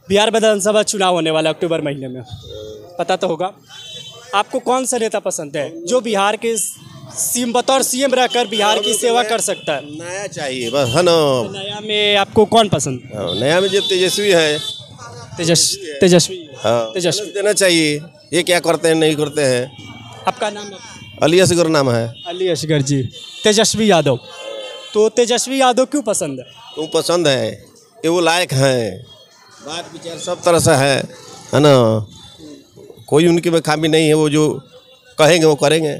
बिहार विधानसभा चुनाव होने वाला अक्टूबर महीने में, पता तो होगा। आपको कौन सा नेता पसंद है जो बिहार के सीएम बतौर सीएम रहकर बिहार की सेवा कर सकता है? नया चाहिए बस, है ना। नया में आपको कौन पसंद? नया में जो तेजस्वी है, तेजस्वी हाँ, तेजस्वी देना चाहिए। ये क्या करते हैं नहीं करते हैं। आपका नाम? अली असगर नाम है। अली असगर जी। तेजस्वी यादव, तो तेजस्वी यादव क्यों पसंद है? वो पसंद है कि वो लायक हैं, बात विचार सब तरह से है ना। कोई उनकी में खामी नहीं है, वो जो कहेंगे वो करेंगे।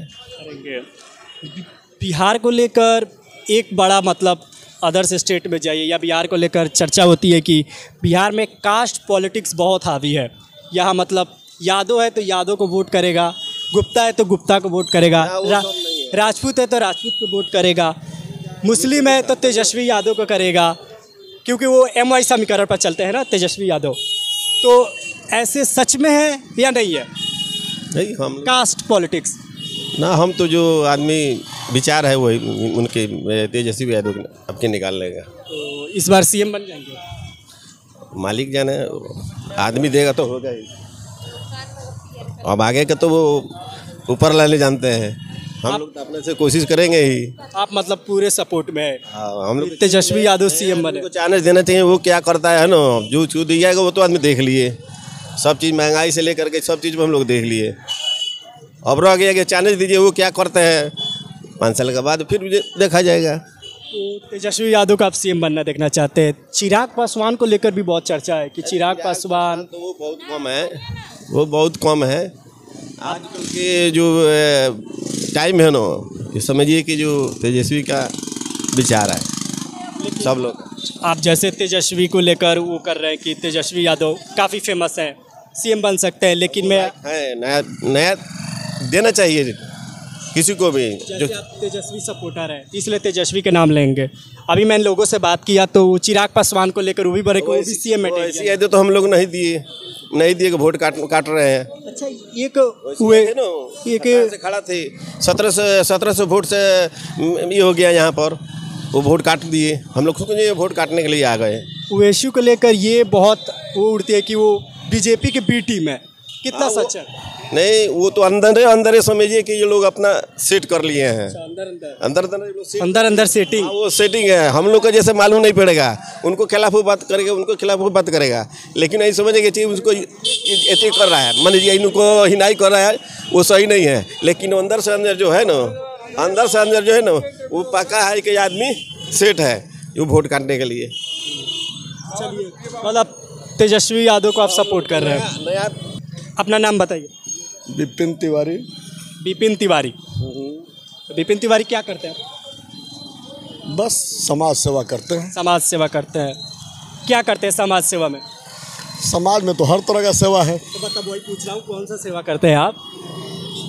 बिहार को लेकर एक बड़ा मतलब अदर्स स्टेट में जाइए या बिहार को लेकर चर्चा होती है कि बिहार में कास्ट पॉलिटिक्स बहुत हावी है। यहाँ मतलब यादव है तो यादव को वोट करेगा, गुप्ता है तो गुप्ता को वोट करेगा, राजपूत है तो राजपूत को वोट करेगा, मुस्लिम है तो तेजस्वी यादव को करेगा, क्योंकि वो MY समीकरण पर चलते हैं ना तेजस्वी यादव। तो ऐसे सच में है या नहीं है नहीं हम कास्ट पॉलिटिक्स? ना, हम तो जो आदमी विचार है वही उनके तेजस्वी यादव आपके निकाल लेगा। तो इस बार CM बन जाएंगे? मालिक जाने, आदमी देगा तो होगा ही। अब आगे का तो वो ऊपर लाने जानते हैं, हम लोग तो अपने से कोशिश करेंगे ही। आप मतलब पूरे सपोर्ट में है? हाँ, हम लोग तेजस्वी यादव CM बने। को चांस देना चाहिए, वो क्या करता है ना। जो छू दिया जाएगा वो तो आदमी देख लिए, सब चीज़ महंगाई से लेकर के सब चीज़ में हम लोग देख लिए। अब रह गया कि चांस दीजिए, वो क्या करते हैं 5 साल के बाद फिर देखा जाएगा। तो तेजस्वी यादव का आप CM बनना देखना चाहते हैं। चिराग पासवान को लेकर भी बहुत चर्चा है कि चिराग पासवान तो वो बहुत कम है, वो बहुत कम है। आजकल के जो टाइम है ना, ये समझिए कि जो तेजस्वी का विचार है सब लोग। आप जैसे तेजस्वी को लेकर वो कर रहे हैं कि तेजस्वी यादव काफ़ी फेमस हैं, CM बन सकते हैं, लेकिन मैं है नया नया देना चाहिए किसी को भी। जैसे आप तेजस्वी सपोर्टर है इसलिए तेजस्वी के नाम लेंगे। अभी मैंने लोगों से बात किया तो चिराग पासवान को लेकर वो भी बड़े को CM में ऐसी आदत तो हम लोग नहीं दिए कि वोट काट रहे हैं। अच्छा, एक हुए एक से खड़ा थे 1700 वोट से ये हो गया यहाँ पर, वो वोट काट दिए। हम लोग खुद वोट काटने के लिए आ गए। ओवैसी को लेकर ये बहुत वो उड़ती है कि वो बीजेपी के B टीम है, कितना सच है? नहीं, वो तो अंदर समझिए कि ये लोग अपना सेट कर लिए हैं। अंदर सेटिंग, वो सेटिंग है। हम लोग को जैसे मालूम नहीं पड़ेगा, उनको खिलाफ वो बात करेगा, उनको खिलाफ वो बात करेगा, लेकिन नहीं समझेंगे चाहिए उसको ऐसे कर रहा है, मान लीजिए इनको हिनाई कर रहा है, वो सही नहीं है। लेकिन अंदर से अंदर जो है ना, वो पक्का है कि आदमी सेट है वो वोट काटने के लिए। चलिए, मतलब तेजस्वी यादव को आप सपोर्ट कर रहे हैं। नया अपना नाम बताइए। विपिन तिवारी। विपिन तिवारी। विपिन तिवारी क्या करते हैं? बस समाज सेवा करते हैं। समाज सेवा करते हैं। क्या करते हैं समाज सेवा में? समाज में तो हर तरह का सेवा है। तो मतलब वही पूछ रहा हूँ, कौन सा सेवा करते हैं आप?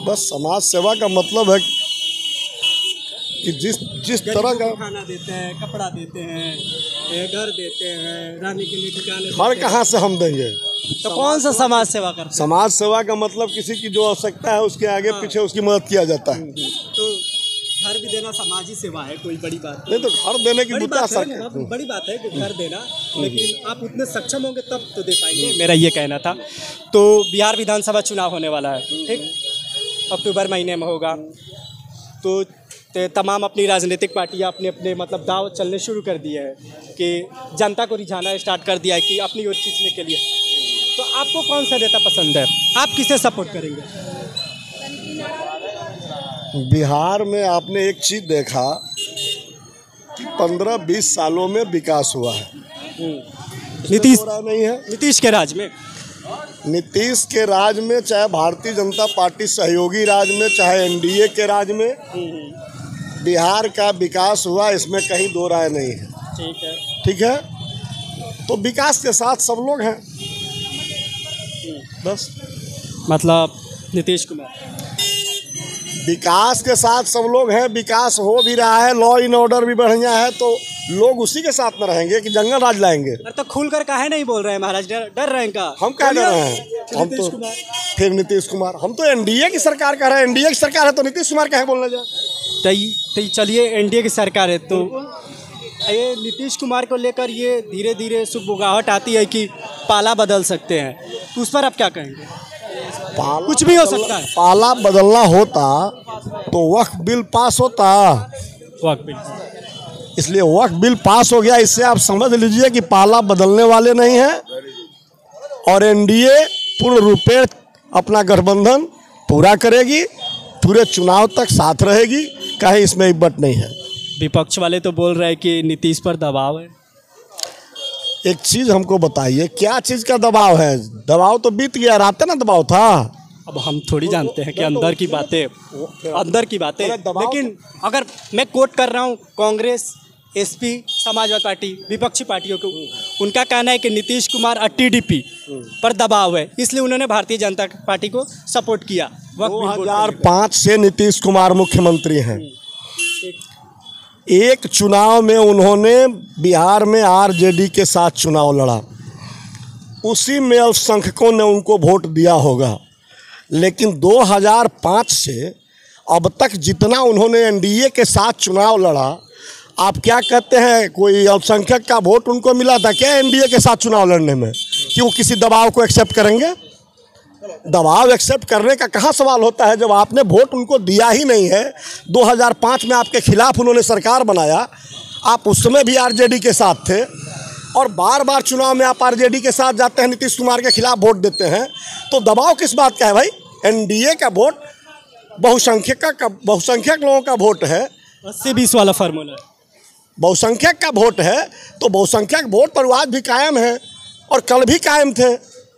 बस समाज सेवा का मतलब है कि जिस तरह का खाना देते हैं, कपड़ा देते हैं, घर देते हैं, रहने के लिए ठिकाने। घर कहाँ से हम देंगे? तो कौन सा समाज सेवा करते हैं? समाज सेवा का मतलब किसी की जो आवश्यकता है उसके आगे पीछे उसकी मदद किया जाता है। तो घर भी देना समाजी सेवा है, कोई बड़ी बात नहीं। तो घर देने की बड़ी बात है कि घर देना, लेकिन आप उतने सक्षम होंगे तब तो दे पाएंगे, मेरा ये कहना था। तो बिहार विधानसभा चुनाव होने वाला है, ठीक, अक्टूबर महीने में होगा। तो तमाम अपनी राजनीतिक पार्टियां अपने अपने मतलब दाव चलने शुरू कर दिए हैं कि जनता को रिझाना स्टार्ट कर दिया है कि अपनी ओर खींचने के लिए। तो आपको कौन सा नेता पसंद है? आप किसे सपोर्ट करेंगे? बिहार में आपने एक चीज़ देखा कि 15-20 सालों में विकास हुआ है। नीतीश नहीं है। नीतीश के राज में, नीतीश के राज में, चाहे भारतीय जनता पार्टी सहयोगी राज में, चाहे NDA के राज में, बिहार का विकास हुआ, इसमें कहीं दो राय नहीं है। ठीक है। तो विकास के साथ सब लोग हैं, बस। मतलब नीतीश कुमार विकास के साथ सब लोग हैं, विकास हो भी रहा है, लॉ इन ऑर्डर भी बढ़िया है, तो लोग उसी के साथ में रहेंगे कि जंगल राज लाएंगे। तो खुलकर काहे नहीं बोल रहे हैं महाराज? डर रहे हैं का? हम क्या डर रहे हैं? हम तो फिर नीतीश कुमार, हम तो NDA की सरकार कह रहे हैं। NDA की सरकार है तो नीतीश कुमार काहे बोलने जाए? चलिए, NDA की सरकार है तो ये नीतीश कुमार को लेकर ये धीरे धीरे सुगबुगाहट आती है कि पाला बदल सकते हैं, तो उस पर आप क्या कहेंगे? कुछ भी हो सकता है। पाला बदलना होता तो वक्फ बिल पास होता, वक्त बिल। इसलिए वक्फ बिल पास हो गया। इससे आप समझ लीजिए कि पाला बदलने वाले नहीं है और एनडीए पूर्ण रूपेण अपना गठबंधन पूरा करेगी, पूरे चुनाव तक साथ रहेगी, कहीं इसमें इब्बत नहीं है। विपक्ष वाले तो बोल रहे हैं कि नीतीश पर दबाव है। एक चीज़ हमको बताइए, क्या चीज़ का दबाव है? दबाव तो बीत गया, रात ना दबाव था। अब हम थोड़ी जानते हैं कि अंदर की बातें, लेकिन अगर मैं कोट कर रहा हूँ कांग्रेस, एसपी, समाजवादी पार्टी, विपक्षी पार्टियों को, उनका कहना है कि नीतीश कुमार और टीडीपी पर दबाव है, इसलिए उन्होंने भारतीय जनता पार्टी को सपोर्ट किया। 2005 से नीतीश कुमार मुख्यमंत्री हैं। एक चुनाव में उन्होंने बिहार में आरजेडी के साथ चुनाव लड़ा, उसी में अल्पसंख्यकों ने उनको वोट दिया होगा। लेकिन 2005 से अब तक जितना उन्होंने एनडीए के साथ चुनाव लड़ा, आप क्या कहते हैं कोई अल्पसंख्यक का वोट उनको मिला था क्या एनडीए के साथ चुनाव लड़ने में? कि वो किसी दबाव को एक्सेप्ट करेंगे? दबाव एक्सेप्ट करने का कहाँ सवाल होता है जब आपने वोट उनको दिया ही नहीं है। 2005 में आपके खिलाफ उन्होंने सरकार बनाया, आप उस समय भी आरजेडी के साथ थे और बार बार चुनाव में आप आरजेडी के साथ जाते हैं, नीतीश कुमार के खिलाफ वोट देते हैं, तो दबाव किस बात का है भाई? एनडीए का वोट बहुसंख्यक लोगों का वोट है, 80-20 वाला फार्मूला है। बहुसंख्यक का वोट है, तो बहुसंख्यक वोट पर आज भी कायम है और कल भी कायम थे।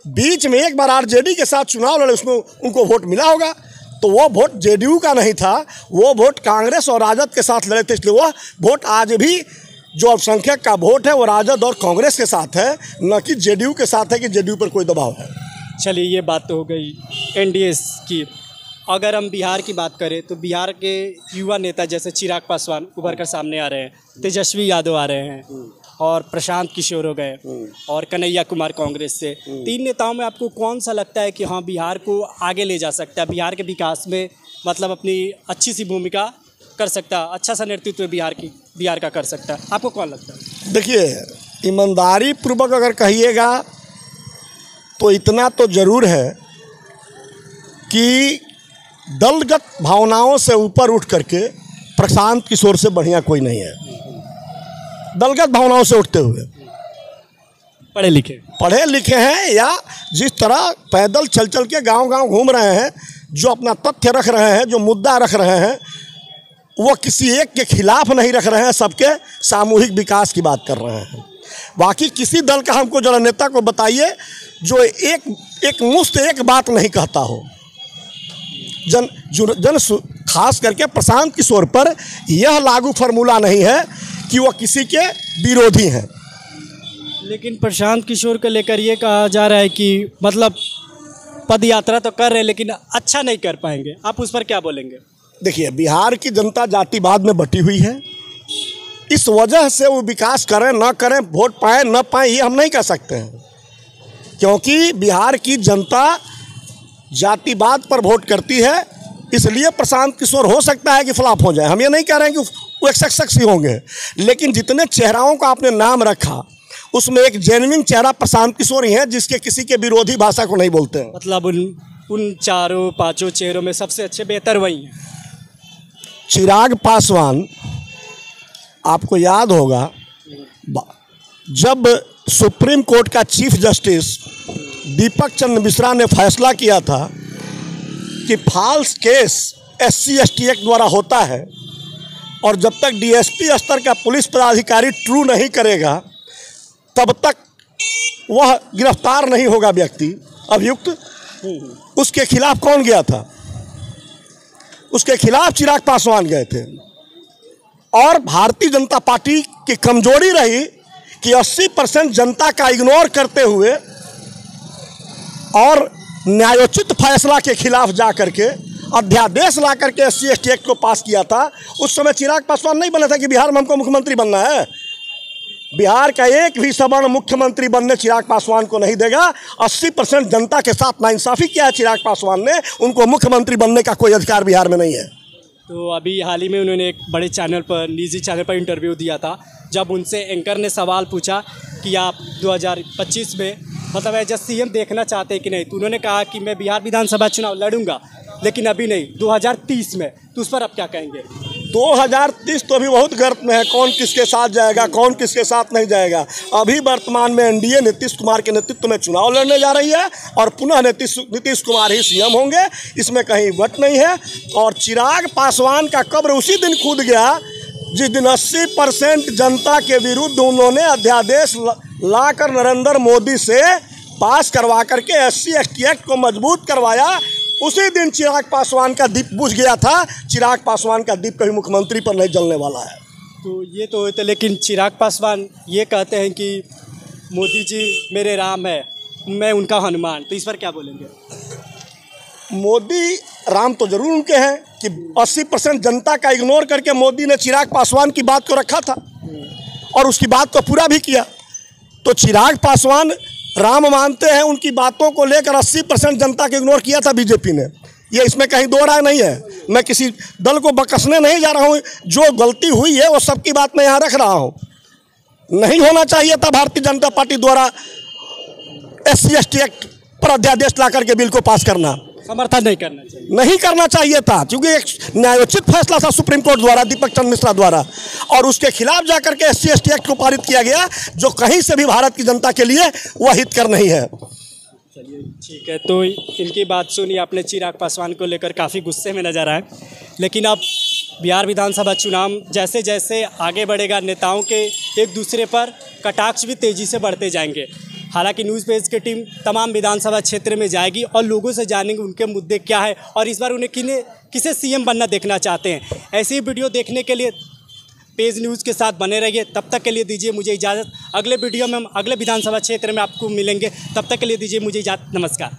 बीच में एक बार आरजेडी के साथ चुनाव लड़े, उसमें उनको वोट मिला होगा, तो वो वोट जेडीयू का नहीं था, वो वोट कांग्रेस और राजद के साथ लड़े थे, इसलिए वह वोट आज भी जो अल्पसंख्यक का वोट है वो राजद और कांग्रेस के साथ है, न कि जेडीयू के साथ है कि जेडीयू पर कोई दबाव है। चलिए, ये बात तो हो गई एनडीए की। अगर हम बिहार की बात करें तो बिहार के युवा नेता जैसे चिराग पासवान उभर कर सामने आ रहे हैं, तेजस्वी यादव आ रहे हैं और प्रशांत किशोर हो गए और कन्हैया कुमार कांग्रेस से। 3 नेताओं में आपको कौन सा लगता है कि हाँ बिहार को आगे ले जा सकता है, बिहार के विकास में मतलब अपनी अच्छी सी भूमिका कर सकता, अच्छा सा नेतृत्व बिहार का कर सकता है? आपको कौन लगता है? देखिए, ईमानदारी पूर्वक अगर कहिएगा तो इतना तो ज़रूर है कि दलगत भावनाओं से ऊपर उठ करके प्रशांत किशोर से बढ़िया कोई नहीं है। दलगत भावनाओं से उठते हुए पढ़े लिखे हैं, या जिस तरह पैदल चल चल के गांव-गांव घूम रहे हैं, जो अपना तथ्य रख रहे हैं, जो मुद्दा रख रहे हैं, वो किसी एक के खिलाफ नहीं रख रहे हैं, सबके सामूहिक विकास की बात कर रहे हैं। बाकी किसी दल का हमको जरा नेता को बताइए जो एक मुश्त एक बात नहीं कहता हो। खास करके प्रशांत किशोर पर यह लागू फार्मूला नहीं है कि वो किसी के विरोधी हैं। लेकिन प्रशांत किशोर को लेकर ये कहा जा रहा है कि मतलब पद यात्रा तो कर रहे हैं लेकिन अच्छा नहीं कर पाएंगे, आप उस पर क्या बोलेंगे? देखिए, बिहार की जनता जातिवाद में बटी हुई है, इस वजह से वो विकास करें ना करें, वोट पाए ना पाए, ये हम नहीं कह सकते हैं, क्योंकि बिहार की जनता जातिवाद पर वोट करती है। इसलिए प्रशांत किशोर हो सकता है कि फ्लॉप हो जाए, हम ये नहीं कह रहे हैं कि वो एक शख्स ही होंगे, लेकिन जितने चेहराओं का आपने नाम रखा उसमें एक जेन्युइन चेहरा प्रशांत किशोर ही है, जिसके किसी के विरोधी भाषा को नहीं बोलते हैं। मतलब उन 4-5 चेहरों में सबसे अच्छे बेहतर वही हैं। चिराग पासवान, आपको याद होगा जब सुप्रीम कोर्ट का चीफ जस्टिस दीपक चंद्र मिश्रा ने फैसला किया था कि फॉल्स केस SC/ST एक्ट द्वारा होता है और जब तक DSP स्तर का पुलिस पदाधिकारी ट्रू नहीं करेगा तब तक वह गिरफ्तार नहीं होगा व्यक्ति अभियुक्त। उसके खिलाफ कौन गया था? उसके खिलाफ चिराग पासवान गए थे। और भारतीय जनता पार्टी की कमजोरी रही कि 80% जनता का इग्नोर करते हुए और न्यायोचित फैसला के खिलाफ जा करके अध्यादेश ला करके SC/ST एक्ट को पास किया था। उस समय चिराग पासवान नहीं बना था कि बिहार में हमको मुख्यमंत्री बनना है। बिहार का एक भी सवर्ण मुख्यमंत्री बनने चिराग पासवान को नहीं देगा। 80% जनता के साथ नाइंसाफ़ी किया है चिराग पासवान ने, उनको मुख्यमंत्री बनने का कोई अधिकार बिहार में नहीं है। तो अभी हाल ही में उन्होंने एक बड़े चैनल पर, निजी चैनल पर इंटरव्यू दिया था, जब उनसे एंकर ने सवाल पूछा कि आप 2025 में मतलब एज सीएम देखना चाहते हैं कि नहीं? तो उन्होंने कहा कि मैं बिहार विधानसभा चुनाव लड़ूंगा, लेकिन अभी नहीं, 2030 में। तो उस पर आप क्या कहेंगे? 2030 तो अभी बहुत गर्त में है, कौन किसके साथ जाएगा, कौन किसके साथ नहीं जाएगा। अभी वर्तमान में एनडीए नीतीश कुमार के नेतृत्व में चुनाव लड़ने जा रही है और पुनः नीतीश कुमार ही सीएम होंगे, इसमें कहीं वट नहीं है। और चिराग पासवान का कब्र उसी दिन कूद गया जिस दिन 80% जनता के विरुद्ध उन्होंने अध्यादेश लाकर नरेंद्र मोदी से पास करवा करके SC/ST एक्ट को मजबूत करवाया। उसी दिन चिराग पासवान का दीप बुझ गया था। चिराग पासवान का दीप कभी मुख्यमंत्री पर नहीं जलने वाला है। तो ये तो होते, लेकिन चिराग पासवान ये कहते हैं कि मोदी जी मेरे राम है, मैं उनका हनुमान। तो इस पर क्या बोलेंगे? मोदी राम तो जरूर उनके हैं कि 80% जनता का इग्नोर करके मोदी ने चिराग पासवान की बात को रखा था और उसकी बात को पूरा भी किया। तो चिराग पासवान राम मानते हैं, उनकी बातों को लेकर 80% जनता को इग्नोर किया था बीजेपी ने। ये इसमें कहीं दो राय नहीं है। मैं किसी दल को बकसने नहीं जा रहा हूँ, जो गलती हुई है वो सबकी बात मैं यहाँ रख रहा हूँ। नहीं होना चाहिए था भारतीय जनता पार्टी द्वारा SC/ST एक्ट पर अध्यादेश ला करके बिल को पास करना। समर्थन नहीं करना चाहिए, नहीं करना चाहिए था, क्योंकि एक न्यायोचित फैसला था सुप्रीम कोर्ट द्वारा, दीपक चंद्र मिश्रा द्वारा, और उसके खिलाफ जाकर के SC/ST एक्ट को पारित किया गया, जो कहीं से भी भारत की जनता के लिए वह हितकर नहीं है। चलिए ठीक है, तो इनकी बात सुनी आपने। चिराग पासवान को लेकर काफ़ी गुस्से में नजर आए, लेकिन अब बिहार विधानसभा चुनाव जैसे जैसे आगे बढ़ेगा, नेताओं के एक दूसरे पर कटाक्ष भी तेज़ी से बढ़ते जाएंगे। हालांकि न्यूज़ पेज की टीम तमाम विधानसभा क्षेत्र में जाएगी और लोगों से जानेंगे उनके मुद्दे क्या है और इस बार उन्हें किसे सीएम बनना देखना चाहते हैं। ऐसी वीडियो देखने के लिए पेज न्यूज़ के साथ बने रहिए। तब तक के लिए दीजिए मुझे इजाज़त। अगले वीडियो में हम अगले विधानसभा क्षेत्र में आपको मिलेंगे। तब तक के लिए दीजिए मुझे इजाज़त। नमस्कार।